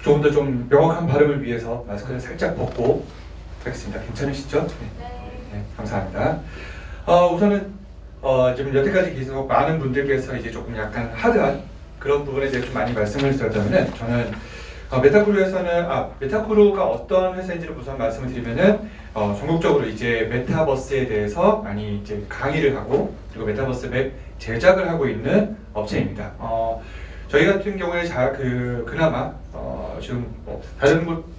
조금 더 좀 명확한 발음을 위해서 마스크를 살짝 벗고 하겠습니다. 괜찮으시죠? 네, 감사합니다. 우선은 지금 여태까지 계속 많은 분들께서 이제 조금 약간 하드한 그런 부분에 대해 좀 많이 말씀을 드렸다면은 저는 메타크루에서는 메타크루가 어떤 회사인지를 우선 말씀을 드리면은 전국적으로 이제 메타버스에 대해서 많이 이제 강의를 하고 그리고 메타버스 맵 제작을 하고 있는 업체입니다. 저희 같은 경우에 그나마 지금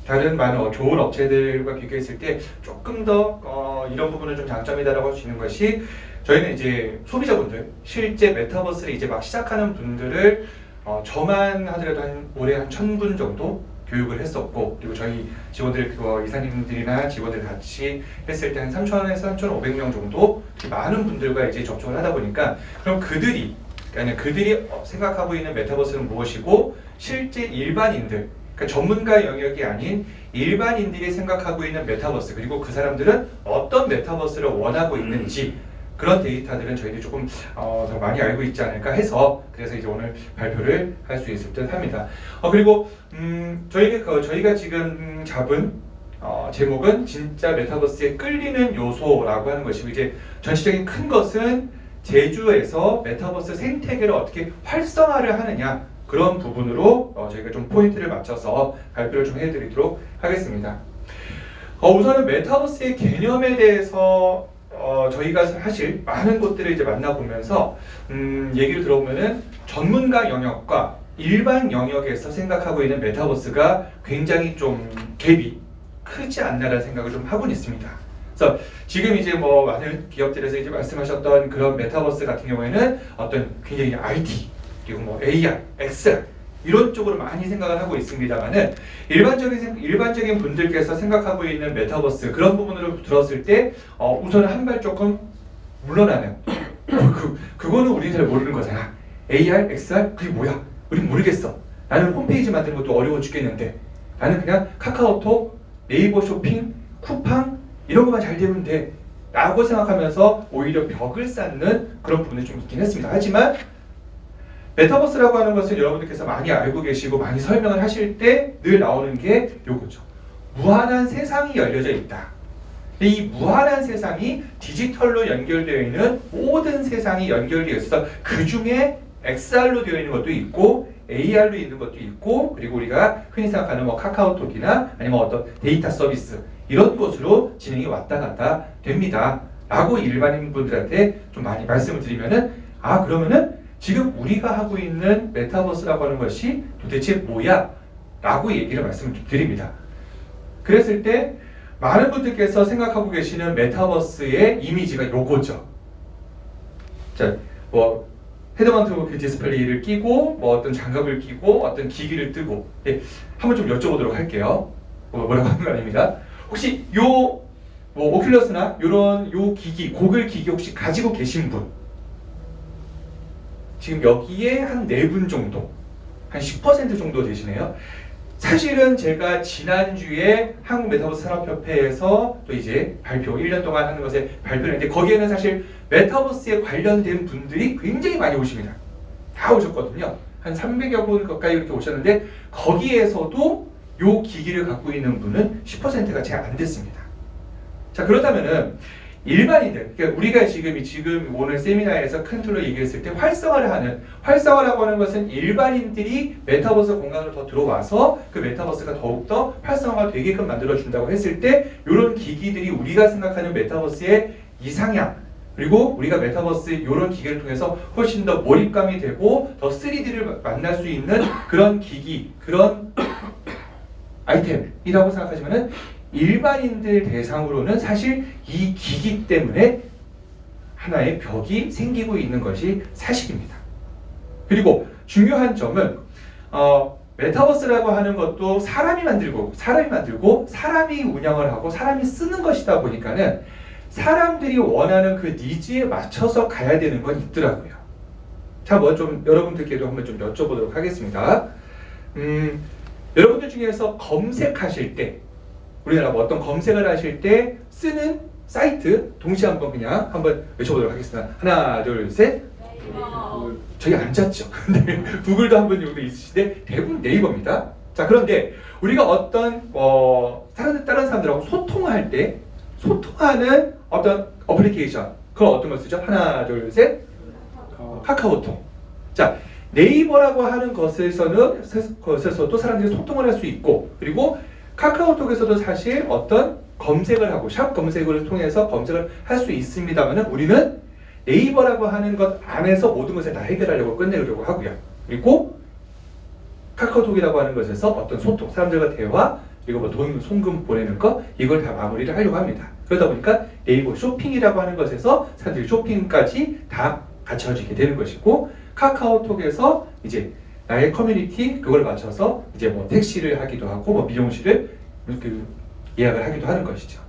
다른 많은 좋은 업체들과 비교했을 때 조금 더 이런 부분은 좀 장점이다라고 할 수 있는 것이 저희는 이제 소비자분들 실제 메타버스를 이제 막 시작하는 분들을 저만 하더라도 올해 한 1000분 정도 교육을 했었고 그리고 저희 직원들 이사님들이나 직원들 같이 했을 때 한 3000에서 3500명 정도 많은 분들과 이제 접촉을 하다 보니까 그럼 그들이 생각하고 있는 메타버스는 무엇이고 실제 일반인들 그러니까 전문가 영역이 아닌 일반인들이 생각하고 있는 메타버스 그리고 그 사람들은 어떤 메타버스를 원하고 있는지 그런 데이터들은 저희들이 조금 더 많이 알고 있지 않을까 해서 그래서 이제 오늘 발표를 할 수 있을 듯 합니다. 그리고 저희가 지금 잡은 제목은 진짜 메타버스에 끌리는 요소라고 하는 것이고 이제 전체적인 큰 것은 제주에서 메타버스 생태계를 어떻게 활성화를 하느냐 그런 부분으로 저희가 좀 포인트를 맞춰서 발표를 좀 해드리도록 하겠습니다. 우선은 메타버스의 개념에 대해서 저희가 사실 많은 곳들을 이제 만나보면서 얘기를 들어보면은 전문가 영역과 일반 영역에서 생각하고 있는 메타버스가 굉장히 좀 갭이 크지 않나라는 생각을 좀 하고는 있습니다. 그래서 지금 이제 많은 기업들에서 이제 말씀하셨던 그런 메타버스 같은 경우에는 어떤 굉장히 IT 그리고 AR, XR 이런 쪽으로 많이 생각을 하고 있습니다만은 일반적인 분들께서 생각하고 있는 메타버스 그런 부분으로 들었을 때 우선은 한 발 조금 물러나는 그거는 우리 잘 모르는 거잖아. AR, XR 그게 뭐야? 우린 모르겠어. 나는 홈페이지 만드는 것도 어려워 죽겠는데 나는 그냥 카카오톡, 네이버 쇼핑, 쿠팡 이런 것만 잘 되면 돼 라고 생각하면서 오히려 벽을 쌓는 그런 부분이 좀 있긴 했습니다. 하지만 메타버스라고 하는 것은 여러분들께서 많이 알고 계시고 많이 설명을 하실 때 늘 나오는 게 요거죠. 무한한 세상이 열려져 있다. 이 무한한 세상이 디지털로 연결되어 있는 모든 세상이 연결되어 있어서 그 중에 XR로 되어 있는 것도 있고 AR로 있는 것도 있고 그리고 우리가 흔히 생각하는 카카오톡이나 아니면 어떤 데이터 서비스 이런 것으로 진행이 왔다 갔다 됩니다. 라고 일반인 분들한테 좀 많이 말씀을 드리면은 그러면은 지금 우리가 하고 있는 메타버스라고 하는 것이 도대체 뭐야? 라고 얘기를 말씀을 드립니다. 그랬을 때 많은 분들께서 생각하고 계시는 메타버스의 이미지가 요거죠. 자, 헤드마운트 디스플레이를 끼고 어떤 장갑을 끼고 어떤 기기를 뜨고 한번 좀 여쭤보도록 할게요. 뭐라고 하는 거 아닙니다. 혹시 오큘러스나 요런 기기, 고글 기기 혹시 가지고 계신 분? 지금 여기에 한 4분 정도, 한 10% 정도 되시네요. 사실은 제가 지난주에 한국 메타버스 산업협회에서 또 이제 1년 동안 하는 것에 발표를 했는데 거기에는 사실 메타버스에 관련된 분들이 굉장히 많이 오십니다. 다 오셨거든요. 한 300여 분 가까이 이렇게 오셨는데 거기에서도 요 기기를 갖고 있는 분은 10%가 채 안 됐습니다. 자, 그렇다면은 일반인들, 그러니까 우리가 지금 오늘 세미나에서 큰 틀로 얘기했을 때 활성화라고 하는 것은 일반인들이 메타버스 공간으로 더 들어와서 그 메타버스가 더욱더 활성화가 되게끔 만들어준다고 했을 때 이런 기기들이 우리가 생각하는 메타버스의 이상향 그리고 우리가 메타버스 이런 기기를 통해서 훨씬 더 몰입감이 되고 더 3D를 만날 수 있는 그런 기기, 그런 아이템이라고 생각하시면은 일반인들 대상으로는 사실 이 기기 때문에 하나의 벽이 생기고 있는 것이 사실입니다. 그리고 중요한 점은 메타버스라고 하는 것도 사람이 만들고 사람이 운영을 하고 사람이 쓰는 것이다 보니까는 사람들이 원하는 그 니즈에 맞춰서 가야 되는 건 있더라고요. 자, 좀 여러분들께도 한번 좀 여쭤보도록 하겠습니다. 여러분들 중에서 검색하실 때 우리나라 어떤 검색을 하실 때 쓰는 사이트 동시에 한번 외쳐보도록 하겠습니다. 하나, 둘, 셋. 저희 안 짰죠. 구글도 한번 여기 있으시는데 대부분 네이버입니다. 자, 그런데 우리가 어떤 다른 사람들하고 소통할 때 소통하는 어떤 어플리케이션, 그건 어떤 걸 쓰죠? 하나, 둘, 셋. 카카오톡. 자, 네이버라고 하는 것에서도 사람들이 소통을 할 수 있고, 그리고 카카오톡에서도 사실 어떤 검색을 하고 샵 검색을 통해서 검색을 할 수 있습니다만은 우리는 네이버라고 하는 것 안에서 모든 것을 다 해결하려고 끝내려고 하고요. 그리고 카카오톡이라고 하는 것에서 어떤 소통, 사람들과 대화, 그리고 뭐 돈, 송금 보내는 거, 이걸 다 마무리를 하려고 합니다. 그러다 보니까 네이버 쇼핑이라고 하는 것에서 사람들이 쇼핑까지 다 갖춰지게 되는 것이고, 카카오톡에서 이제 나의 커뮤니티 그걸 맞춰서 이제 뭐 택시를 하기도 하고 뭐 미용실을 예약을 하기도 하는 것이죠.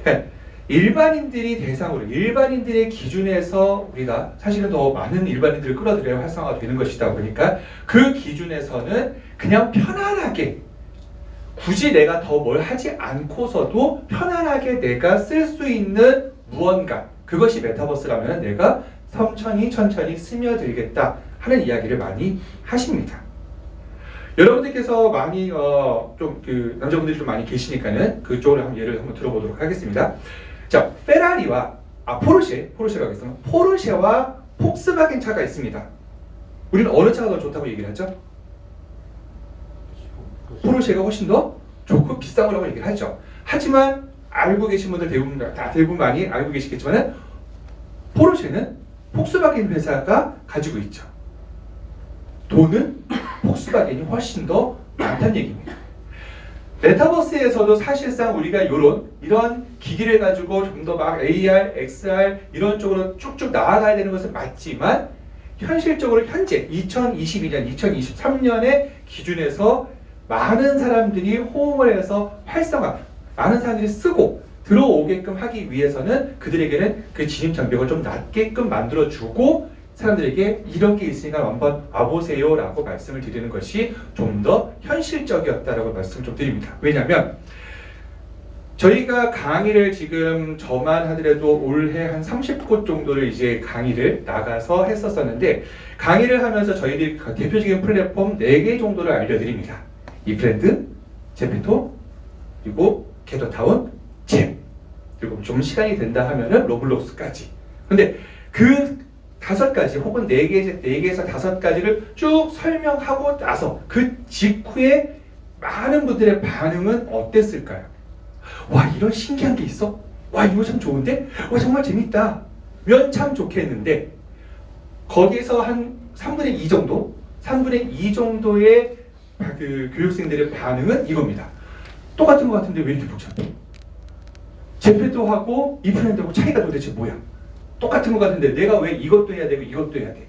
그러니까 일반인들이 대상으로 일반인들의 기준에서 우리가 사실은 더 많은 일반인들을 끌어들여야 활성화가 되는 것이다 보니까 그 기준에서는 그냥 편안하게 굳이 내가 더 뭘 하지 않고서도 편안하게 내가 쓸 수 있는 무언가, 그것이 메타버스라면 내가 천천히 스며들겠다 하는 이야기를 많이 하십니다. 여러분들께서 많이 남자분들이 좀 많이 계시니까는 그쪽으로 한번 예를 한번 들어보도록 하겠습니다. 자, 페라리와 포르쉐가 있으면 포르쉐와 폭스바겐 차가 있습니다. 우리는 어느 차가 더 좋다고 얘기를 하죠? 포르쉐가 훨씬 더 좋고 비싼 거라고 얘기를 하죠. 하지만 알고 계신 분들 대부분 많이 알고 계시겠지만은 포르쉐는 폭스바겐 회사가 가지고 있죠. 돈은 폭스바겐이 훨씬 더 많다는 얘기입니다. 메타버스에서도 사실상 우리가 이런 기기를 가지고 좀 더 막 AR, XR 이런 쪽으로 쭉쭉 나아가야 되는 것은 맞지만 현실적으로 현재 2022년, 2023년의 기준에서 많은 사람들이 호응을 해서 많은 사람들이 쓰고 들어오게끔 하기 위해서는 그들에게는 그 진입 장벽을 좀 낮게끔 만들어주고 사람들에게 이런 게 있으니까 한번 와보세요 라고 말씀을 드리는 것이 좀 더 현실적이었다라고 말씀을 좀 드립니다. 왜냐하면 저희가 강의를 지금 저만 하더라도 올해 한 30곳 정도를 이제 강의를 나가서 했었었는데, 강의를 하면서 저희들이 대표적인 플랫폼 4개 정도를 알려드립니다. 이프렌드, 제페토, 그리고 게더타운, 잼, 그리고 좀 시간이 된다 하면은 로블록스까지. 근데 그 5가지 혹은 4개에서 5가지를 쭉 설명하고 나서 그 직후에 많은 분들의 반응은 어땠을까요? 와, 이런 신기한 게 있어? 와, 이거 참 좋은데? 와, 정말 재밌다. 면 참 좋겠는데 거기에서 한 3분의 2 정도? 3분의 2 정도의 그 교육생들의 반응은 이겁니다. 똑같은 것 같은데 왜 이렇게 복잡해? 제페토하고 이프렌드하고 차이가 도대체 뭐야? 똑같은 것 같은데 내가 왜 이것도 해야 되고 이것도 해야 돼?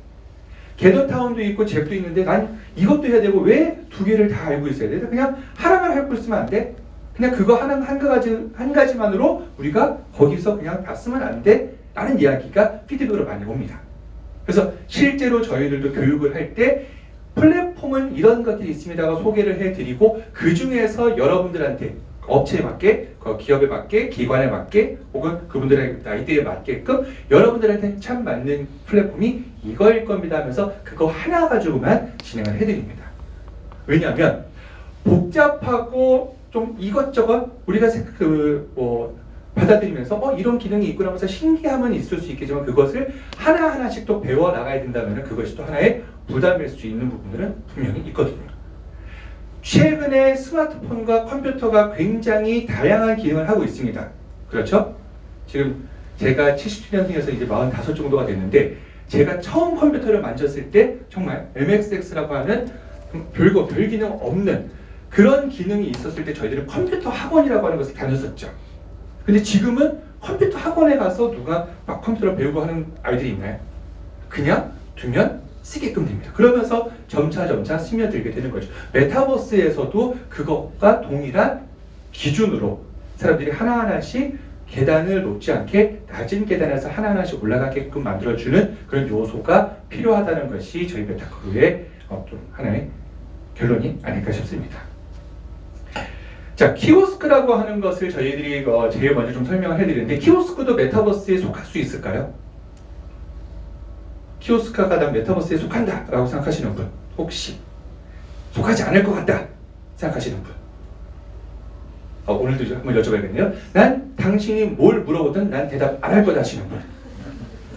게더타운도 있고 잽도 있는데 난 이것도 해야 되고 왜 2개를 다 알고 있어야 돼? 그냥 하나만 알고 있으면 안 돼? 그냥 그거 한 가지만으로 우리가 거기서 그냥 다 쓰면 안 돼? 라는 이야기가 피드백으로 많이 옵니다. 그래서 실제로 저희들도 교육을 할 때 플랫폼은 이런 것들이 있습니다가 소개를 해드리고 그 중에서 여러분들한테 업체에 맞게, 기업에 맞게, 기관에 맞게 혹은 그분들의 나이대에 맞게끔 여러분들한테 참 맞는 플랫폼이 이거일 겁니다 하면서 그거 하나 가지고만 진행을 해드립니다. 왜냐하면 복잡하고 좀 이것저것 우리가 받아들이면서 이런 기능이 있구나 하면서 신기함은 있을 수 있겠지만 그것을 하나하나씩 또 배워 나가야 된다면 그것이 또 하나의 부담일 수 있는 부분들은 분명히 있거든요. 최근에 스마트폰과 컴퓨터가 굉장히 다양한 기능을 하고 있습니다. 그렇죠? 지금 제가 77년생에서 이제 45 정도가 됐는데 제가 처음 컴퓨터를 만졌을 때 정말 MSX라고 하는 별 기능 없는 그런 기능이 있었을 때 저희들은 컴퓨터 학원이라고 하는 것을 다녔었죠. 근데 지금은 컴퓨터 학원에 가서 누가 막 컴퓨터를 배우고 하는 아이들이 있나요? 그냥 두면 쓰게끔 됩니다. 그러면서 점차 스며들게 되는 거죠. 메타버스에서도 그것과 동일한 기준으로 사람들이 하나하나씩 계단을 놓지 않게 낮은 계단에서 하나하나씩 올라가게끔 만들어주는 그런 요소가 필요하다는 것이 저희 메타크루의 좀 하나의 결론이 아닐까 싶습니다. 자, 키오스크라고 하는 것을 저희들이 제일 먼저 좀 설명을 해드리는데 키오스크도 메타버스에 속할 수 있을까요? 키오스크가 난 메타버스에 속한다 라고 생각하시는 분 혹시 속하지 않을 것 같다 생각하시는 분. 오늘도 한번 여쭤봐야겠네요. 난 당신이 뭘 물어보든 난 대답 안 할 거다 하시는 분.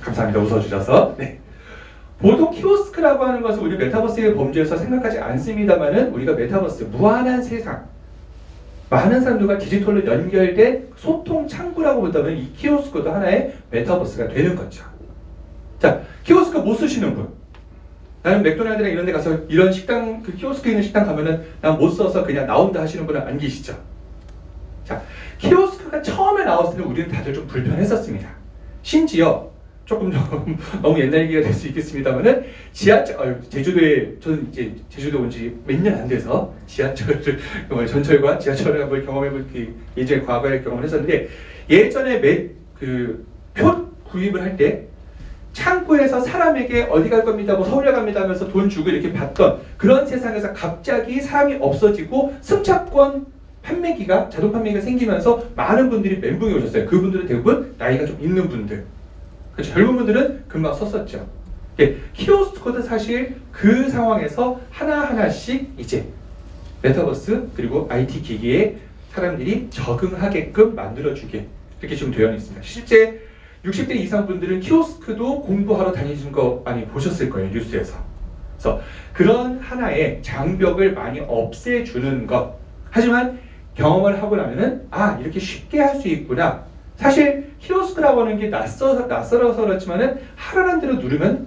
감사합니다. 웃어주셔서. 네. 보통 키오스크라고 하는 것을 우리 메타버스의 범주에서 생각하지 않습니다만은 우리가 메타버스, 무한한 세상, 많은 사람들과 디지털로 연결된 소통 창구라고 본다면 이 키오스크도 하나의 메타버스가 되는 거죠. 자, 키오스크 못 쓰시는 분. 나는 맥도날드나 이런 데 가서 이런 식당, 그 키오스크 있는 식당 가면은 난 못 써서 그냥 나온다 하시는 분은 안 계시죠? 자, 키오스크가 처음에 나왔을 때는 우리는 다들 좀 불편했었습니다. 심지어 조금 너무 옛날 얘기가 될 수 있겠습니다만은 제주도에 저는 이제 제주도 온 지 몇 년 안 돼서 지하철을 전철과 지하철을 한번 경험해볼 예전에 과거에 경험을 했었는데 예전에 표 구입을 할 때 창구에서 사람에게 어디 갈 겁니다, 뭐 서울에 갑니다 하면서 돈 주고 이렇게 받던 그런 세상에서 갑자기 사람이 없어지고 승차권 판매기가 자동 판매기가 생기면서 많은 분들이 멘붕이 오셨어요. 그분들은 대부분 나이가 좀 있는 분들. 그렇죠. 젊은 분들은 금방 썼었죠. 예, 키오스크도 사실 그 상황에서 하나하나씩 이제 메타버스 그리고 IT 기기에 사람들이 적응하게끔 만들어주게 이렇게 지금 되어 있습니다. 실제 60대 이상 분들은 키오스크도 공부하러 다니시는 거 많이 보셨을 거예요. 뉴스에서. 그래서 그런 하나의 장벽을 많이 없애주는 것. 하지만 경험을 하고 나면은 이렇게 쉽게 할 수 있구나. 사실 키오스크라고 하는 게 낯설어서 그렇지만은 하라는 대로 누르면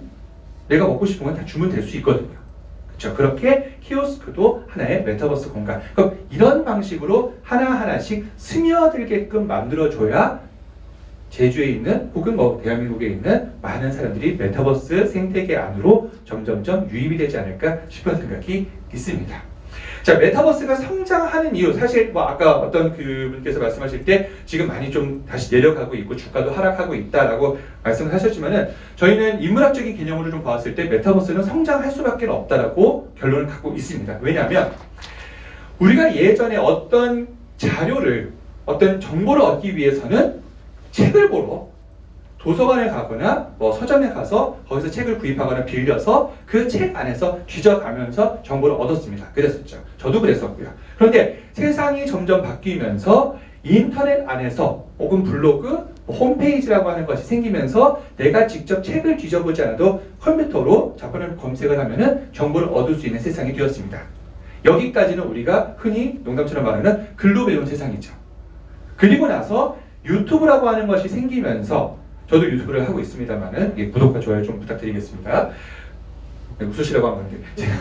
내가 먹고 싶은 건 다 주면 될 수 있거든요. 그렇죠? 그렇게 키오스크도 하나의 메타버스 공간. 그럼 이런 방식으로 하나하나씩 스며들게끔 만들어줘야 제주에 있는 혹은 대한민국에 있는 많은 사람들이 메타버스 생태계 안으로 점점점 유입이 되지 않을까 싶은 생각이 있습니다. 자, 메타버스가 성장하는 이유, 사실 아까 어떤 그분께서 말씀하실 때 지금 많이 좀 다시 내려가고 있고 주가도 하락하고 있다라고 말씀을 하셨지만은 저희는 인문학적인 개념으로 좀 봤을 때 메타버스는 성장할 수밖에 없다라고 결론을 갖고 있습니다. 왜냐하면 우리가 예전에 어떤 자료를, 어떤 정보를 얻기 위해서는 책을 보러 도서관에 가거나 서점에 가서 거기서 책을 구입하거나 빌려서 그 책 안에서 뒤져가면서 정보를 얻었습니다. 그랬었죠. 저도 그랬었고요. 그런데 세상이 점점 바뀌면서 인터넷 안에서 혹은 블로그, 홈페이지라고 하는 것이 생기면서 내가 직접 책을 뒤져보지 않아도 컴퓨터로 자판을 검색을 하면은 정보를 얻을 수 있는 세상이 되었습니다. 여기까지는 우리가 흔히 농담처럼 말하는 글로 배운 세상이죠. 그리고 나서 유튜브라고 하는 것이 생기면서 저도 유튜브를 하고 있습니다만은 구독과 좋아요 좀 부탁드리겠습니다. 웃으시라고 한 건데 제가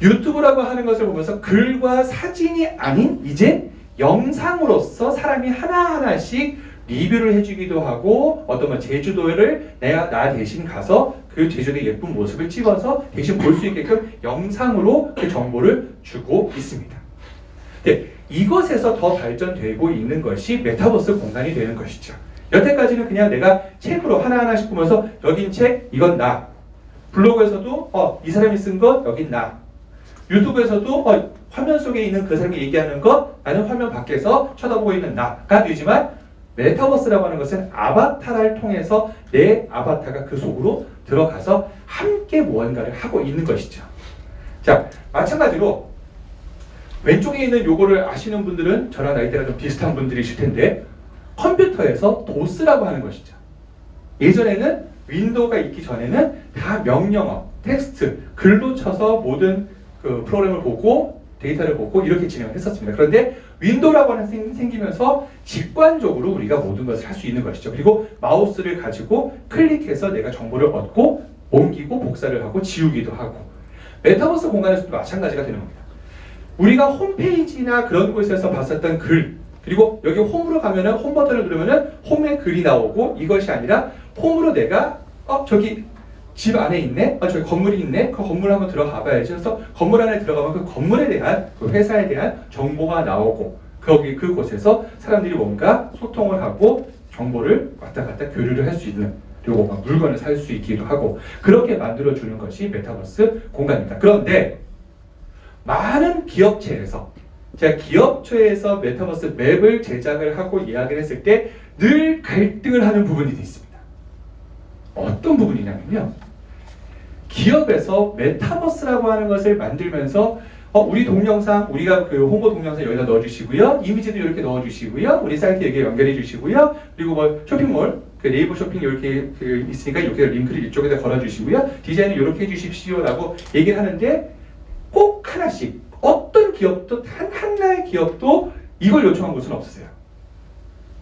유튜브라고 하는 것을 보면서 글과 사진이 아닌 이제 영상으로서 사람이 하나하나씩 리뷰를 해주기도 하고 어떤 제주도를 나 대신 가서 그 제주도의 예쁜 모습을 찍어서 대신 볼 수 있게끔 영상으로 그 정보를 주고 있습니다. 네, 이것에서 더 발전되고 있는 것이 메타버스 공간이 되는 것이죠. 여태까지는 그냥 내가 책으로 하나하나씩 보면서 여긴 책, 이건 나. 블로그에서도 이 사람이 쓴 것, 여긴 나. 유튜브에서도 화면 속에 있는 그 사람이 얘기하는 것, 나는 화면 밖에서 쳐다보고 있는 나가 되지만 메타버스라고 하는 것은 아바타를 통해서 내 아바타가 그 속으로 들어가서 함께 무언가를 하고 있는 것이죠. 자, 마찬가지로 왼쪽에 있는 요거를 아시는 분들은 저랑 나이대가 좀 비슷한 분들이실 텐데 컴퓨터에서 도스라고 하는 것이죠. 예전에는 윈도우가 있기 전에는 다 명령어, 텍스트, 글로 쳐서 모든 그 프로그램을 보고 데이터를 보고 이렇게 진행을 했었습니다. 그런데 윈도우라고 하는 생기면서 직관적으로 우리가 모든 것을 할 수 있는 것이죠. 그리고 마우스를 가지고 클릭해서 내가 정보를 얻고 옮기고 복사를 하고 지우기도 하고 메타버스 공간에서도 마찬가지가 되는 겁니다. 우리가 홈페이지나 그런 곳에서 봤었던 글 그리고 여기 홈으로 가면은 홈 버튼을 누르면은 홈에 글이 나오고 이것이 아니라 홈으로 내가 저기 집 안에 있네? 저기 건물이 있네? 그 건물 한번 들어가 봐야지. 그래서 건물 안에 들어가면 그 건물에 대한 그 회사에 대한 정보가 나오고 그곳에서 사람들이 뭔가 소통을 하고 정보를 왔다 갔다 교류를 할 수 있는 그리고 막 물건을 살 수 있기도 하고 그렇게 만들어주는 것이 메타버스 공간입니다. 그런데 많은 기업체에서 제가 기업체에서 메타버스 맵을 제작을 하고 이야기를 했을 때 늘 갈등을 하는 부분이 있습니다. 어떤 부분이냐면요. 기업에서 메타버스라고 하는 것을 만들면서 우리 동영상, 우리가 그 홍보 동영상 여기다 넣어주시고요. 이미지도 이렇게 넣어주시고요. 우리 사이트에 연결해 주시고요. 그리고 뭐 쇼핑몰, 그 네이버 쇼핑 이렇게 있으니까 이렇게 링크를 이쪽에다 걸어주시고요. 디자인을 이렇게 해주십시오라고 얘기를 하는데 꼭 하나씩 어떤 기업도 하나의 기업도 이걸 요청한 곳은 없으세요.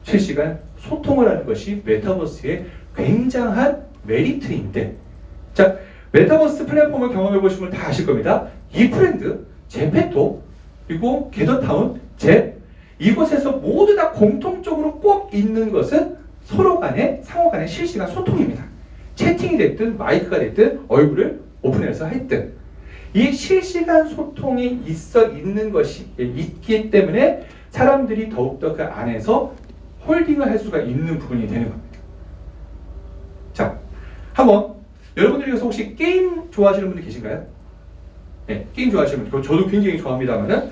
실시간 소통을 하는 것이 메타버스의 굉장한 메리트인데, 자, 메타버스 플랫폼을 경험해 보시면 다 아실 겁니다. 이프렌드, 제페토, 그리고 게더타운, 제 이곳에서 모두 다 공통적으로 꼭 있는 것은 서로 간의 상호 간의 실시간 소통입니다. 채팅이 됐든 마이크가 됐든 얼굴을 오픈해서 했든 이 실시간 소통이 있는 것이 있기 때문에 사람들이 더욱더 그 안에서 홀딩을 할 수가 있는 부분이 되는 겁니다. 자, 한번 여러분들 중에서 혹시 게임 좋아하시는 분들 계신가요? 네, 게임 좋아하시는 분들, 저도 굉장히 좋아합니다만은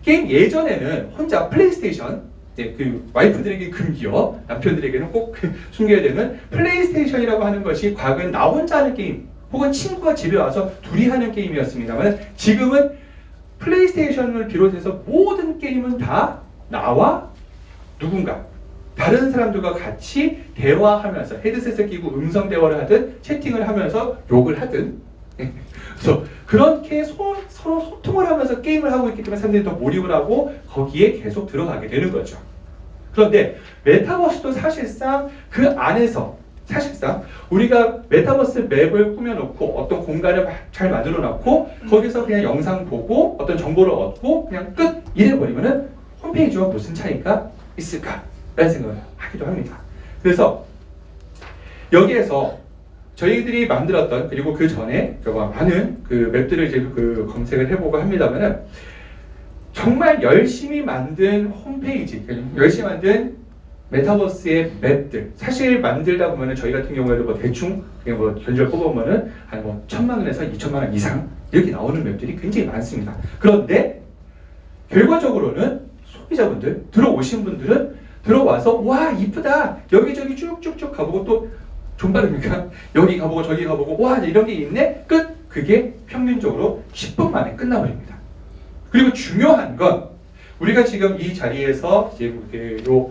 게임 예전에는 혼자 플레이스테이션, 네, 그 와이프들에게 금기어, 남편들에게는 꼭 숨겨야 되는 플레이스테이션이라고 하는 것이 과거엔 나 혼자 하는 게임, 혹은 친구가 집에 와서 둘이 하는 게임이었습니다만 지금은 플레이스테이션을 비롯해서 모든 게임은 다 나와 누군가 다른 사람들과 같이 대화하면서 헤드셋을 끼고 음성 대화를 하든 채팅을 하면서 욕을 하든 그래서 그렇게 서로 소통을 하면서 게임을 하고 있기 때문에 사람들이 더 몰입을 하고 거기에 계속 들어가게 되는 거죠. 그런데 메타버스도 사실상 그 안에서 사실상 우리가 메타버스 맵을 꾸며놓고 어떤 공간을 잘 만들어놓고 거기서 그냥 영상 보고 어떤 정보를 얻고 그냥 끝 이래버리면은 홈페이지와 무슨 차이가 있을까? 라는 생각을 하기도 합니다. 그래서 여기에서 저희들이 만들었던 그리고 그 전에 많은 그 맵들을 이제 그 검색을 해보고 합니다만은 정말 열심히 만든 홈페이지, 열심히 만든 메타버스의 맵들 사실 만들다 보면은 저희 같은 경우에도 뭐 대충 그냥 뭐 견적 뽑아보면은 한 뭐 1,000만 원에서 2,000만 원 이상 이렇게 나오는 맵들이 굉장히 많습니다. 그런데 결과적으로는 소비자분들 들어오신 분들은 들어와서 와 이쁘다 여기저기 쭉쭉쭉 가보고 또 존바릅니까? 여기 가보고 저기 가보고 와 이런 게 있네 끝. 그게 평균적으로 10분 만에 끝나버립니다. 그리고 중요한 건 우리가 지금 이 자리에서 이제 요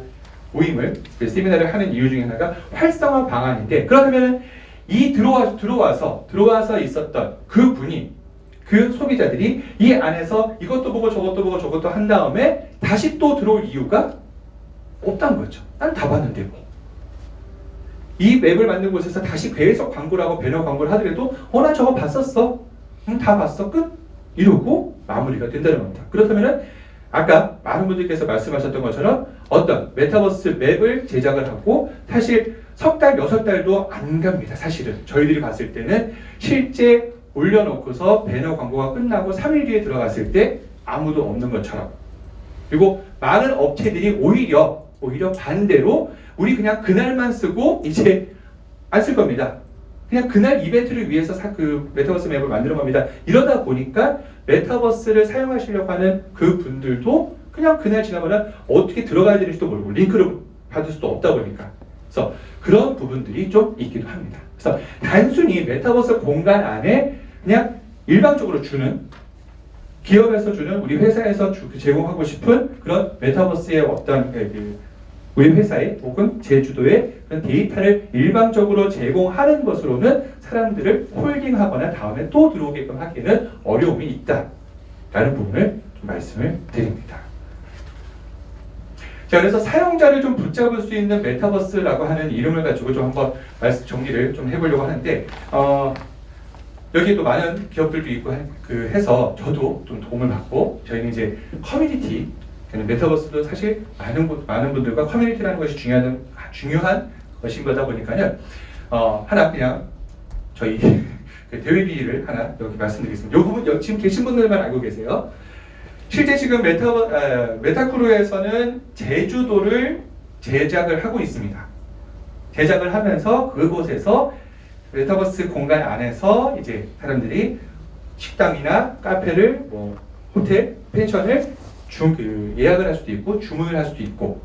모임을 세미나를 하는 이유 중에 하나가 활성화 방안인데 그러면 이 들어와서 있었던 그 분이 그 소비자들이 이 안에서 이것도 보고 저것도 보고 저것도 한 다음에 다시 또 들어올 이유가 없다는 거죠. 난 다 봤는데 뭐. 이 맵을 만든 곳에서 다시 계속 광고를 하고 배너 광고를 하더라도 나 저거 봤었어. 다 봤어. 끝. 이러고 마무리가 된다는 겁니다. 그렇다면 아까 많은 분들께서 말씀하셨던 것처럼 어떤 메타버스 맵을 제작을 하고 사실 석 달, 6달도 안 갑니다. 사실은 저희들이 봤을 때는 실제 올려놓고서 배너 광고가 끝나고 3일 뒤에 들어갔을 때 아무도 없는 것처럼 그리고 많은 업체들이 오히려 반대로 우리 그냥 그날만 쓰고 이제 안 쓸 겁니다. 그냥 그날 이벤트를 위해서 그 메타버스 맵을 만들어 겁니다. 이러다 보니까 메타버스를 사용하시려고 하는 그 분들도 그냥 그날 지나면 어떻게 들어가야 되는지도 모르고 링크를 받을 수도 없다 보니까 그래서 그런 부분들이 좀 있기도 합니다. 그래서 단순히 메타버스 공간 안에 그냥 일방적으로 주는 기업에서 주는 우리 회사에서 제공하고 싶은 그런 메타버스의 어떤 우리 회사의 혹은 제주도의 그런 데이터를 일방적으로 제공하는 것으로는 사람들을 홀딩하거나 다음에 또 들어오게끔 하기에는 어려움이 있다라는 부분을 좀 말씀을 드립니다. 자, 그래서 사용자를 좀 붙잡을 수 있는 메타버스라고 하는 이름을 가지고 좀 한번 정리를 좀 해보려고 하는데 여기 또 많은 기업들도 있고 해서 저도 좀 도움을 받고 저희는 이제 커뮤니티 메타버스도 사실 많은 분들과 커뮤니티라는 것이 중요한 것인 거다 보니까는 하나 그냥 저희 대회비를 하나 여기 말씀드리겠습니다. 이 부분 지금 계신 분들만 알고 계세요. 실제 지금 메타크루에서는 제주도를 제작을 하고 있습니다. 제작을 하면서 그곳에서 메타버스 공간 안에서 이제 사람들이 식당이나 카페를 뭐 호텔, 펜션을 예약을 할 수도 있고 주문을 할 수도 있고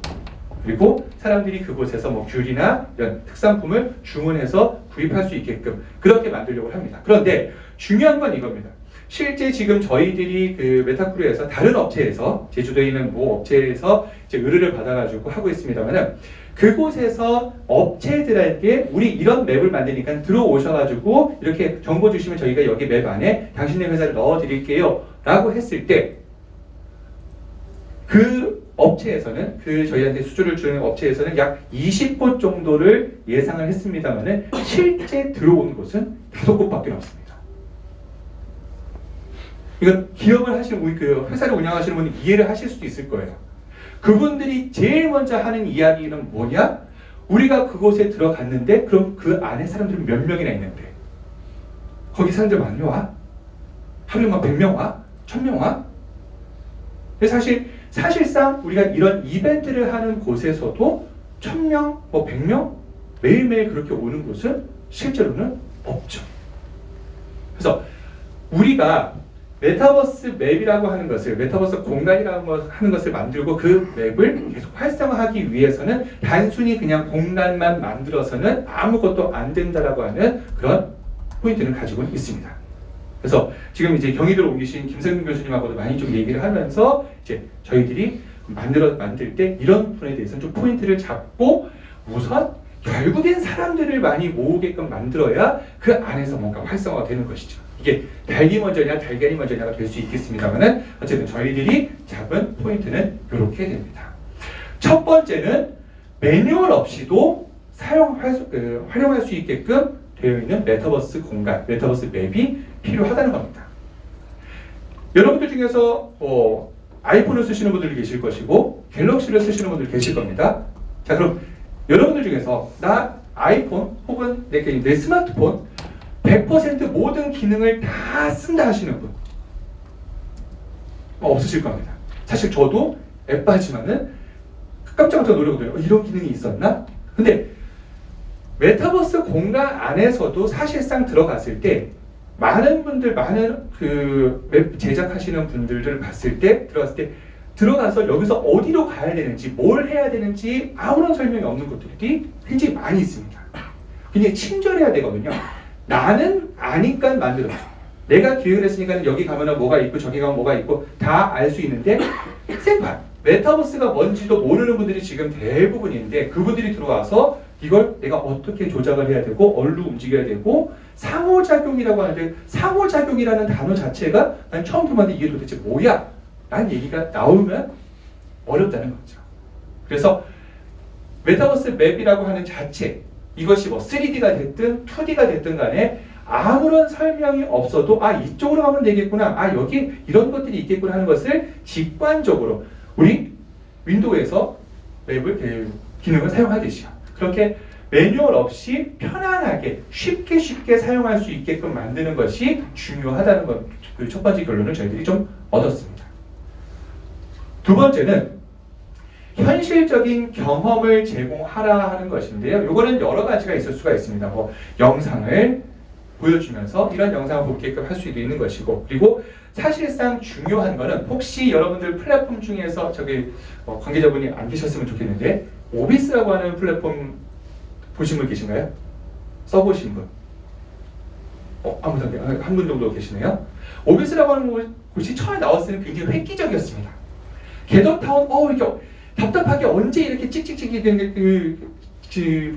그리고 사람들이 그곳에서 뭐 귤이나 이런 특산품을 주문해서 구입할 수 있게끔 그렇게 만들려고 합니다. 그런데 중요한 건 이겁니다. 실제 지금 저희들이 그 메타크루에서 다른 업체에서 제주도에 있는 모 업체에서 이제 의뢰를 받아가지고 하고 있습니다만은 그곳에서 업체들에게 우리 이런 맵을 만드니까 들어오셔가지고 이렇게 정보 주시면 저희가 여기 맵 안에 당신네 회사를 넣어드릴게요 라고 했을 때 그 업체에서는 그 저희한테 수주를 주는 업체에서는 약 20곳 정도를 예상을 했습니다만은 실제 들어온 곳은 5곳밖에 없습니다. 이건 기업을 하시는 우리 그 회사를 운영하시는 분이 이해를 하실 수도 있을 거예요. 그분들이 제일 먼저 하는 이야기는 뭐냐? 우리가 그곳에 들어갔는데 그럼 그 안에 사람들이 몇 명이나 있는데 거기 사람들 많이 와? 하루에 막 100명 와? 1000명 와? 사실상 우리가 이런 이벤트를 하는 곳에서도 1000명, 뭐 100명 매일매일 그렇게 오는 곳은 실제로는 없죠. 그래서 우리가 메타버스 맵이라고 하는 것을, 메타버스 공간이라고 하는 것을 만들고 그 맵을 계속 활성화하기 위해서는 단순히 그냥 공간만 만들어서는 아무것도 안 된다라고 하는 그런 포인트를 가지고 있습니다. 그래서 지금 이제 경희도로 옮기신 김성균 교수님하고도 많이 좀 얘기를 하면서 이제 저희들이 만들 때 이런 부분에 대해서는 좀 포인트를 잡고 우선 결국엔 사람들을 많이 모으게끔 만들어야 그 안에서 뭔가 활성화가 되는 것이죠. 이게 닭이 먼저냐 달걀이 먼저냐가 될 수 있겠습니다만은 어쨌든 저희들이 잡은 포인트는 이렇게 됩니다. 첫 번째는 매뉴얼 없이도 활용할 수 있게끔 되어 있는 메타버스 공간, 메타버스 맵이 필요하다는 겁니다. 여러분들 중에서 아이폰을 쓰시는 분들이 계실 것이고 갤럭시를 쓰시는 분들이 계실 겁니다. 자, 그럼 여러분들 중에서 나 아이폰 혹은 내 스마트폰 100% 모든 기능을 다 쓴다 하시는 분 없으실 겁니다. 사실 저도 앱바지만은 깜짝깜짝 놀라거든요. 이런 기능이 있었나? 근데 메타버스 공간 안에서도 사실상 들어갔을 때 많은 그 웹 제작하시는 분들을 봤을 때 들어가서 여기서 어디로 가야 되는지 뭘 해야 되는지 아무런 설명이 없는 것들이 굉장히 많이 있습니다. 굉장히 친절해야 되거든요. 나는 아니까 만들었어. 내가 기획을 했으니까 여기 가면은 뭐가 있고 저기 가면 뭐가 있고 다 알 수 있는데 생판 메타버스가 뭔지도 모르는 분들이 지금 대부분인데 그분들이 들어와서 이걸 내가 어떻게 조작을 해야 되고 어디로 움직여야 되고 상호작용이라고 하는데 상호작용이라는 단어 자체가 난 처음 들어봤는데 이게 도대체 뭐야? 라는 얘기가 나오면 어렵다는 거죠. 그래서 메타버스 맵이라고 하는 자체 이것이 뭐 3D가 됐든 2D가 됐든 간에 아무런 설명이 없어도 이쪽으로 가면 되겠구나 여기 이런 것들이 있겠구나 하는 것을 직관적으로 우리 윈도우에서 맵을 기능을 사용하듯이요. 그렇게 매뉴얼 없이 편안하게 쉽게 사용할 수 있게끔 만드는 것이 중요하다는 것, 그 첫 번째 결론을 저희들이 좀 얻었습니다. 두 번째는 현실적인 경험을 제공하라 하는 것인데요. 이거는 여러 가지가 있을 수가 있습니다. 뭐 영상을 보여주면서 이런 영상을 보게끔 할 수도 있는 것이고 그리고 사실상 중요한 거는 혹시 여러분들 플랫폼 중에서 관계자분이 안 계셨으면 좋겠는데 오비스라고 하는 플랫폼 보신 분 계신가요? 써보신 분? 아무도 한 분 정도 계시네요. 오비스라고 하는 곳이 처음에 나왔을 때 굉장히 획기적이었습니다. 겟업타운 이렇게 답답하게 언제 이렇게 찍찍찍이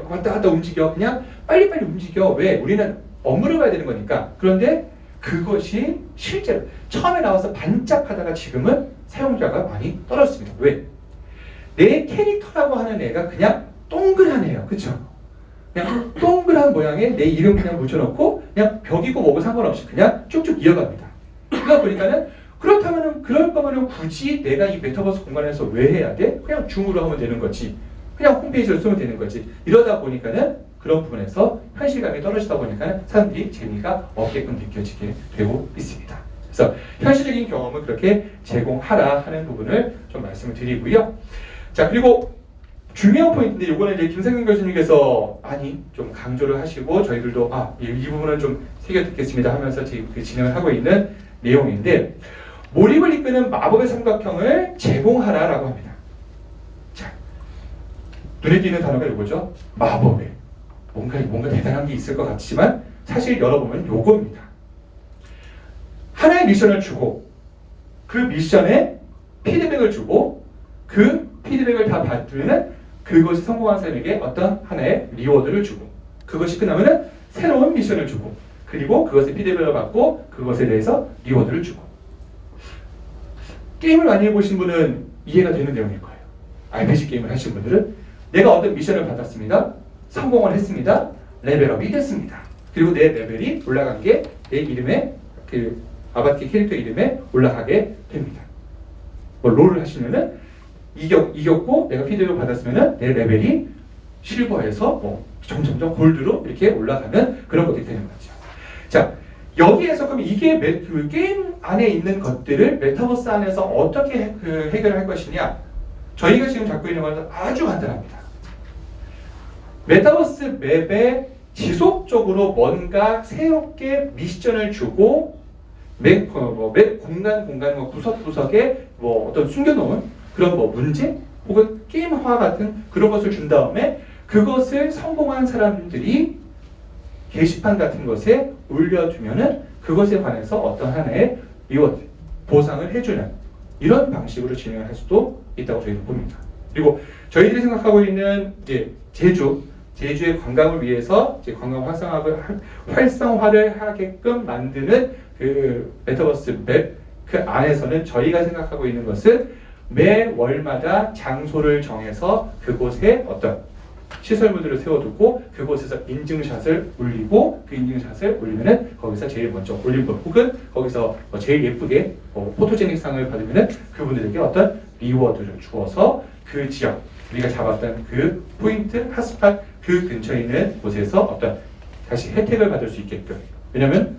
왔다 갔다 움직여 그냥 빨리빨리 움직여 왜? 우리는 업무를 봐야 되는 거니까. 그런데 그것이 실제로 처음에 나와서 반짝하다가 지금은 사용자가 많이 떨어졌습니다. 왜? 내 캐릭터라고 하는 애가 그냥 동그란 애예요. 그쵸? 그냥 동그란 모양의 내 이름 그냥 붙여놓고 그냥 벽이고 뭐고 상관없이 그냥 쭉쭉 이어갑니다. 그러다 보니까는 그렇다면은 그럴 거면은 굳이 내가 이 메타버스 공간에서 왜 해야 돼? 그냥 줌으로 하면 되는 거지. 그냥 홈페이지를 쓰면 되는 거지. 이러다 보니까는 그런 부분에서 현실감이 떨어지다 보니까 사람들이 재미가 없게끔 느껴지게 되고 있습니다. 그래서 현실적인 경험을 그렇게 제공하라 하는 부분을 좀 말씀을 드리고요. 자, 그리고 중요한 포인트인데 이거는 이제 김상균 교수님께서 많이 좀 강조를 하시고 저희들도 이 부분은 좀 새겨 듣겠습니다 하면서 지금 진행을 하고 있는 내용인데 몰입을 이끄는 마법의 삼각형을 제공하라라고 합니다. 자, 눈에 띄는 단어가 이거죠. 마법의 뭔가 대단한 게 있을 것 같지만 사실 열어보면 요겁니다. 하나의 미션을 주고 그 미션에 피드백을 주고 그 피드백을 다 받으면은 그것이 성공한 사람에게 어떤 하나의 리워드를 주고 그것이 끝나면은 새로운 미션을 주고 그리고 그것의 피드백을 받고 그것에 대해서 리워드를 주고 게임을 많이 해보신 분은 이해가 되는 내용일 거예요. RPG 게임을 하신 분들은 내가 어떤 미션을 받았습니다. 성공을 했습니다. 레벨업이 됐습니다. 그리고 내 레벨이 올라간 게 내 이름에 그 아바티 캐릭터 이름에 올라가게 됩니다. 뭐 롤을 하시면은 이겼고 내가 피드백을 받았으면은 내 레벨이 실버에서 뭐 점점점 골드로 이렇게 올라가는 그런 것들이 되는 거죠. 자, 여기에서 그럼 이게 그 게임 안에 있는 것들을 메타버스 안에서 어떻게 해결할 것이냐? 저희가 지금 잡고 있는 것은 아주 간단합니다. 메타버스 맵에 지속적으로 뭔가 새롭게 미션을 주고 맵 공간 구석구석에 뭐 어떤 숨겨놓은 그런 뭐 문제 혹은 게임화 같은 그런 것을 준 다음에 그것을 성공한 사람들이 게시판 같은 것에 올려두면은 그것에 관해서 어떤 하나의 리워드, 보상을 해주는 이런 방식으로 진행을 할 수도 있다고 저희는 봅니다. 그리고 저희들이 생각하고 있는 이제 제주의 관광을 위해서 이제 관광 활성화를 하게끔 만드는 그 메타버스 맵 그 안에서는 저희가 생각하고 있는 것은 매 월마다 장소를 정해서 그곳에 어떤 시설물들을 세워두고 그곳에서 인증샷을 올리고 그 인증샷을 올리면은 거기서 제일 먼저 올린 분 혹은 거기서 제일 예쁘게 포토제닉 상을 받으면은 그분들에게 어떤 리워드를 주어서 그 지역 우리가 잡았던 그 포인트 핫스팟 그 근처에 있는 곳에서 어떤 다시 혜택을 받을 수 있게끔. 왜냐면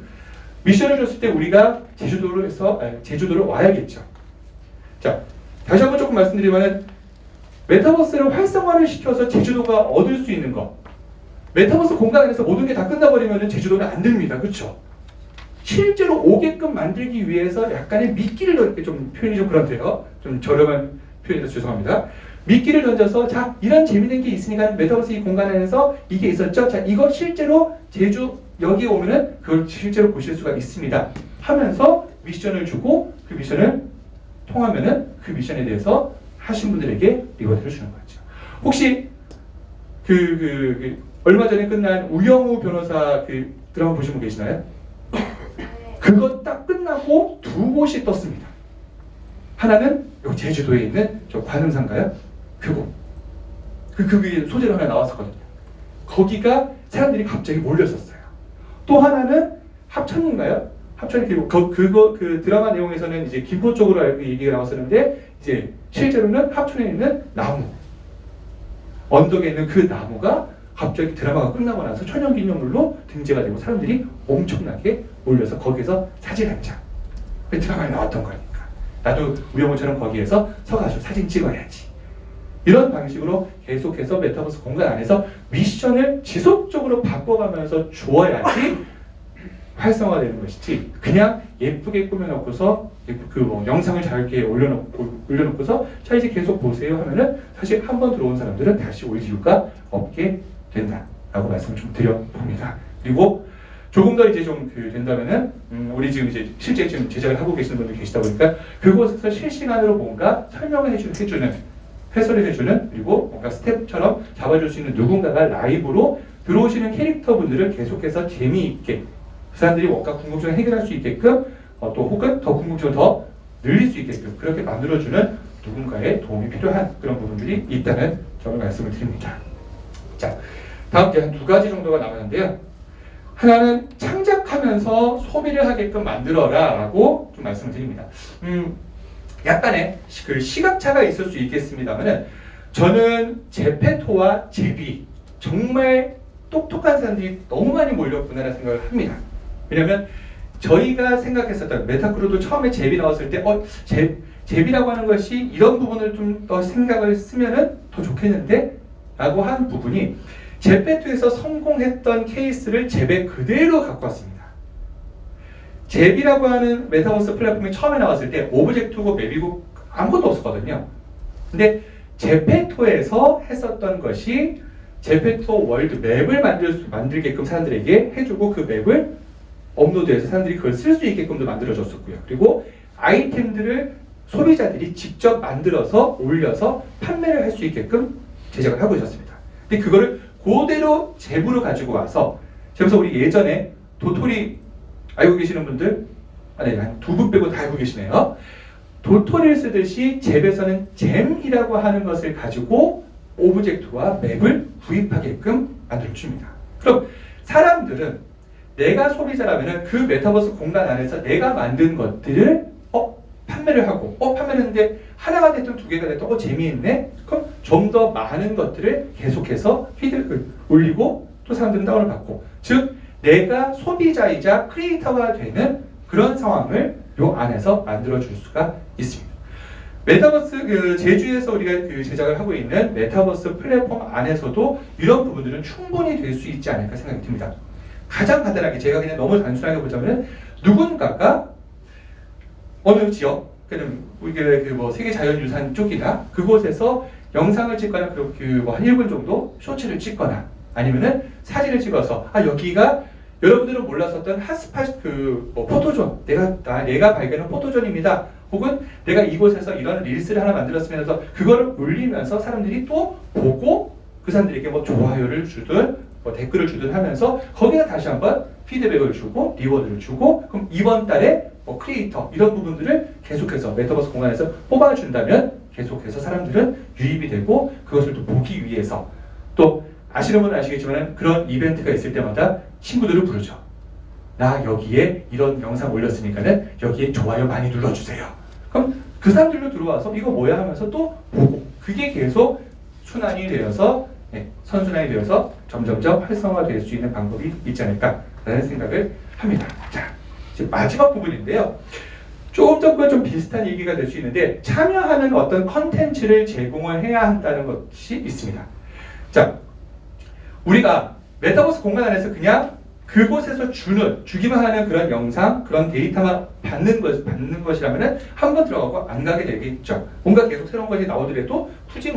미션을 줬을 때 우리가 제주도를 와야겠죠. 자, 다시 한번 조금 말씀드리면은 메타버스를 활성화를 시켜서 제주도가 얻을 수 있는 것. 메타버스 공간 안에서 모든 게 다 끝나버리면 제주도는 안 됩니다. 그렇죠? 실제로 오게끔 만들기 위해서 약간의 미끼를 이렇게 좀 표현이 좀 그런데요. 좀 저렴한 표현이라서 죄송합니다. 미끼를 던져서 자 이런 재밌는 게 있으니까 메타버스 이 공간 안에서 이게 있었죠. 자 이거 실제로 제주 여기에 오면은 그걸 실제로 보실 수가 있습니다. 하면서 미션을 주고 그 미션을 통하면은 그 미션에 대해서 하신 분들에게 리워드를 주는 거죠. 혹시 얼마 전에 끝난 우영우 변호사 그 드라마 보신 분 계시나요? 그거 딱 끝나고 두 곳이 떴습니다. 하나는 여기 제주도에 있는 저 관음사인가요? 그거. 그게 소재로 하나 나왔었거든요. 거기가 사람들이 갑자기 몰렸었어요. 또 하나는 합천인가요? 합천이 그 드라마 내용에서는 이제 김포 쪽으로 알고 얘기가 나왔었는데 이제 실제로는 합천에 있는 나무 언덕에 있는 그 나무가 갑자기 드라마가 끝나고 나서 천연기념물로 등재가 되고 사람들이 엄청나게 몰려서 거기서 사진 한 장. 드라마에 나왔던 거니까 나도 우영우처럼 거기에서 서가지고 사진 찍어야지. 이런 방식으로 계속해서 메타버스 공간 안에서 미션을 지속적으로 바꿔가면서 주어야지 활성화되는 것이지 그냥 예쁘게 꾸며놓고서 영상을 잘게 올려놓고서 자 이제 계속 보세요 하면은 사실 한번 들어온 사람들은 다시 올 이유가 없게 된다라고 말씀을 좀 드려봅니다. 그리고 조금 더 이제 좀 된다면은 우리 지금 이제 실제 지금 제작을 하고 계시는 분들 계시다 보니까 그곳에서 실시간으로 뭔가 설명을 해주는 해설을 해주는 그리고 뭔가 스텝처럼 잡아줄 수 있는 누군가가 라이브로 들어오시는 캐릭터분들을 계속해서 재미있게 그 사람들이 뭔가 궁금증을 해결할 수 있게끔 또 혹은 더 궁금증을 더 늘릴 수 있게끔 그렇게 만들어주는 누군가의 도움이 필요한 그런 부분들이 있다는 점을 말씀을 드립니다. 자, 다음 이제 한 두 가지 정도가 남았는데요. 하나는 창작하면서 소비를 하게끔 만들어라 라고 좀 말씀을 드립니다. 약간의 그 시각차가 있을 수 있겠습니다만은 저는 제페토와 제비 정말 똑똑한 사람들이 너무 많이 몰렸구나라는 생각을 합니다. 왜냐하면 저희가 생각했었던 메타크루도 처음에 제비 나왔을 때 제비라고 하는 것이 이런 부분을 좀 더 생각을 쓰면은 더 좋겠는데 라고 한 부분이 제페토에서 성공했던 케이스를 제배 그대로 갖고 왔습니다. 제비라고 하는 메타버스 플랫폼이 처음에 나왔을 때 오브젝트고 맵이고 아무것도 없었거든요. 근데 제페토에서 했었던 것이 제페토 월드 맵을 만들게끔 사람들에게 해주고 그 맵을 업로드해서 사람들이 그걸 쓸 수 있게끔도 만들어줬었고요. 그리고 아이템들을 소비자들이 직접 만들어서 올려서 판매를 할 수 있게끔 제작을 하고 있었습니다. 근데 그거를 그대로 재부로 가지고 와서, 그래서 우리 예전에 도토리 알고 계시는 분들, 아니 한 두 분 빼고 다 알고 계시네요. 도토리를 쓰듯이 잽에서는 잼이라고 하는 것을 가지고 오브젝트와 맵을 구입하게끔 만들어줍니다. 그럼 사람들은 내가 소비자라면 그 메타버스 공간 안에서 내가 만든 것들을 판매를 하고 판매했는데 하나가 됐든 두 개가 됐든 재미있네? 그럼 좀 더 많은 것들을 계속해서 피드백을 올리고 또 사람들은 다운을 받고, 즉 내가 소비자이자 크리에이터가 되는 그런 상황을 요 안에서 만들어줄 수가 있습니다. 메타버스 제주에서 우리가 제작을 하고 있는 메타버스 플랫폼 안에서도 이런 부분들은 충분히 될 수 있지 않을까 생각이 듭니다. 가장 간단하게 제가 그냥 너무 단순하게 보자면 누군가가 어느 지역, 우리가 세계 자연유산 쪽이나 그곳에서 영상을 찍거나 한 1분 정도 쇼츠를 찍거나 아니면은 사진을 찍어서 여기가 여러분들은 몰랐었던 핫스팟 포토존, 내가 발견한 포토존입니다. 혹은 내가 이곳에서 이런 릴스를 하나 만들었으면서 그거를 올리면서 사람들이 또 보고 그 사람들에게 좋아요를 주든 댓글을 주든 하면서 거기다 다시 한번 피드백을 주고 리워드를 주고, 그럼 이번 달에 크리에이터 이런 부분들을 계속해서 메타버스 공간에서 뽑아준다면 계속해서 사람들은 유입이 되고 그것을 또 보기 위해서, 또 아시는 분은 아시겠지만 그런 이벤트가 있을 때마다 친구들을 부르죠. 나 여기에 이런 영상 올렸으니까는 여기에 좋아요 많이 눌러주세요. 그럼 그 사람들로 들어와서 이거 뭐야 하면서 또 보고, 그게 계속 순환이 되어서 선순환이 되어서 점점점 활성화될 수 있는 방법이 있지 않을까라는 생각을 합니다. 자, 이제 마지막 부분인데요. 조금 전과 좀 비슷한 얘기가 될 수 있는데 참여하는 어떤 컨텐츠를 제공을 해야 한다는 것이 있습니다. 자, 우리가 메타버스 공간 안에서 그냥 그곳에서 주기만 하는 그런 영상, 그런 데이터만 받는 것이라면 한 번 들어가고 안 가게 되겠죠. 뭔가 계속 새로운 것이 나오더라도 굳이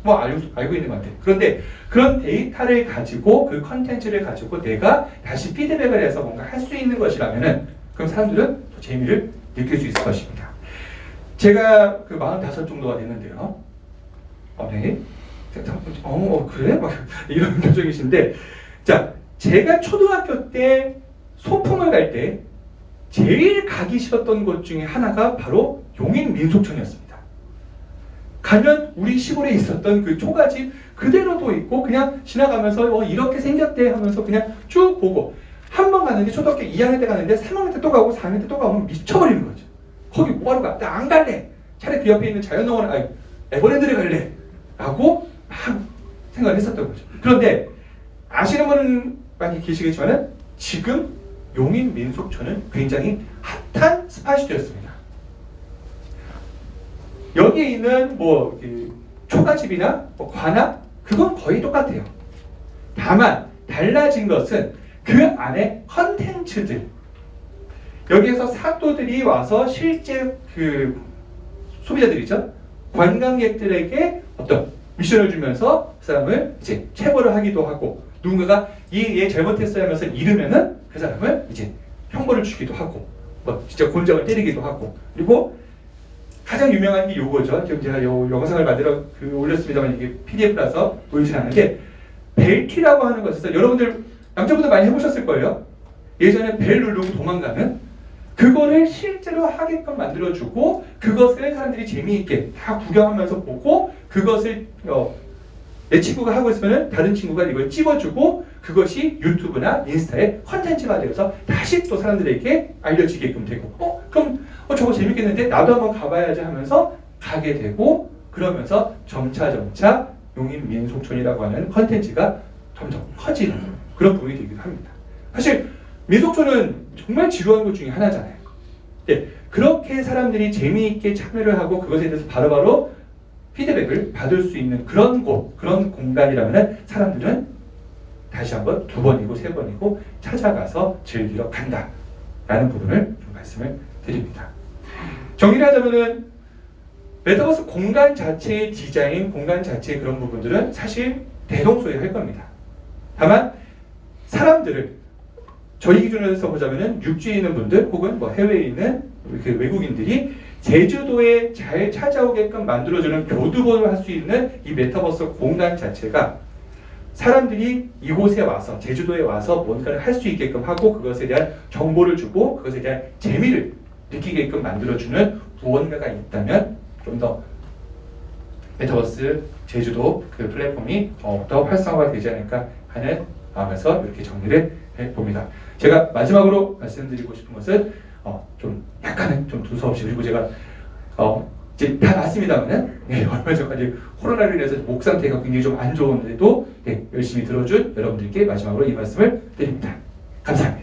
알고 있는 것 같아요. 그런데 그런 데이터를 가지고 그 컨텐츠를 가지고 내가 다시 피드백을 해서 뭔가 할 수 있는 것이라면은 그럼 사람들은 더 재미를 느낄 수 있을 것입니다. 제가 45 정도가 됐는데요. 네. 그래? 이런 표정이신데, 자, 제가 초등학교 때 소풍을 갈 때 제일 가기 싫었던 곳 중에 하나가 바로 용인민속촌이었습니다. 가면 우리 시골에 있었던 그 초가집 그대로도 있고 그냥 지나가면서 이렇게 생겼대 하면서 그냥 쭉 보고, 한 번 갔는데 초등학교 2학년 때 갔는데 3학년 때 또 가고 4학년 때 또 가면 미쳐버리는 거죠. 거기 뭐하러 가? 나 안 갈래. 차라리 그 옆에 있는 자연농원 에버랜드를 갈래. 라고 막 생각을 했었던 거죠. 그런데 아시는 분은 많이 계시겠지만 지금 용인민속촌은 굉장히 핫한 스팟이 되었습니다. 여기에 있는 초가집이나 관악 그건 거의 똑같아요. 다만 달라진 것은 그 안에 컨텐츠들, 여기에서 사또들이 와서 실제 소비자들이죠, 관광객들에게 어떤 미션을 주면서 그 사람을 이제 체벌을 하기도 하고, 누군가가 얘 잘못했어요 하면서 이르면은 그 사람을 이제 형벌을 주기도 하고, 진짜 곤장을 때리기도 하고, 그리고 가장 유명한 게 요거죠. 지금 제가 요 영상을 만들어 올렸습니다만 이게 PDF라서 보이진 않는데, 벨키라고 하는 것에서 여러분들 남자분들 많이 해보셨을 거예요. 예전에 벨 누르고 도망가는 그거를 실제로 하게끔 만들어주고, 그것을 사람들이 재미있게 다 구경하면서 보고, 그것을 내 친구가 하고 있으면 다른 친구가 이걸 찍어주고, 그것이 유튜브나 인스타에 컨텐츠가 되어서 다시 또 사람들에게 알려지게끔 되고, 그럼 저거 재밌겠는데 나도 한번 가봐야지 하면서 가게 되고, 그러면서 점차 용인민속촌이라고 하는 컨텐츠가 점점 커지는 그런 부분이 되기도 합니다. 사실 민속촌은 정말 지루한 것 중에 하나잖아요. 네, 그렇게 사람들이 재미있게 참여를 하고 그것에 대해서 바로바로 피드백을 받을 수 있는 그런 곳, 그런 공간이라면 사람들은 다시 한번 2번이고 3번이고 찾아가서 즐기러 간다라는 부분을 좀 말씀을 드립니다. 정리를 하자면은 메타버스 공간 자체의 디자인, 공간 자체의 그런 부분들은 사실 대동소이할 겁니다. 다만 사람들을 저희 기준에서 보자면은 육지에 있는 분들 혹은 뭐 해외에 있는 그 외국인들이 제주도에 잘 찾아오게끔 만들어주는 교두보를 할 수 있는 이 메타버스 공간 자체가 사람들이 이곳에 와서 제주도에 와서 뭔가를 할 수 있게끔 하고 그것에 대한 정보를 주고 그것에 대한 재미를 느끼게끔 만들어주는 무언가가 있다면 좀 더 메타버스 제주도 그 플랫폼이 더 활성화가 되지 않을까 하는 마음에서 이렇게 정리를 해봅니다. 제가 마지막으로 말씀드리고 싶은 것은 좀 약간은 좀 두서없이 그리고 제가 이제 다 났습니다만은 얼마 전까지 코로나로 인해서 목 상태가 굉장히 좀 안 좋은데도 열심히 들어준 여러분들께 마지막으로 이 말씀을 드립니다. 감사합니다.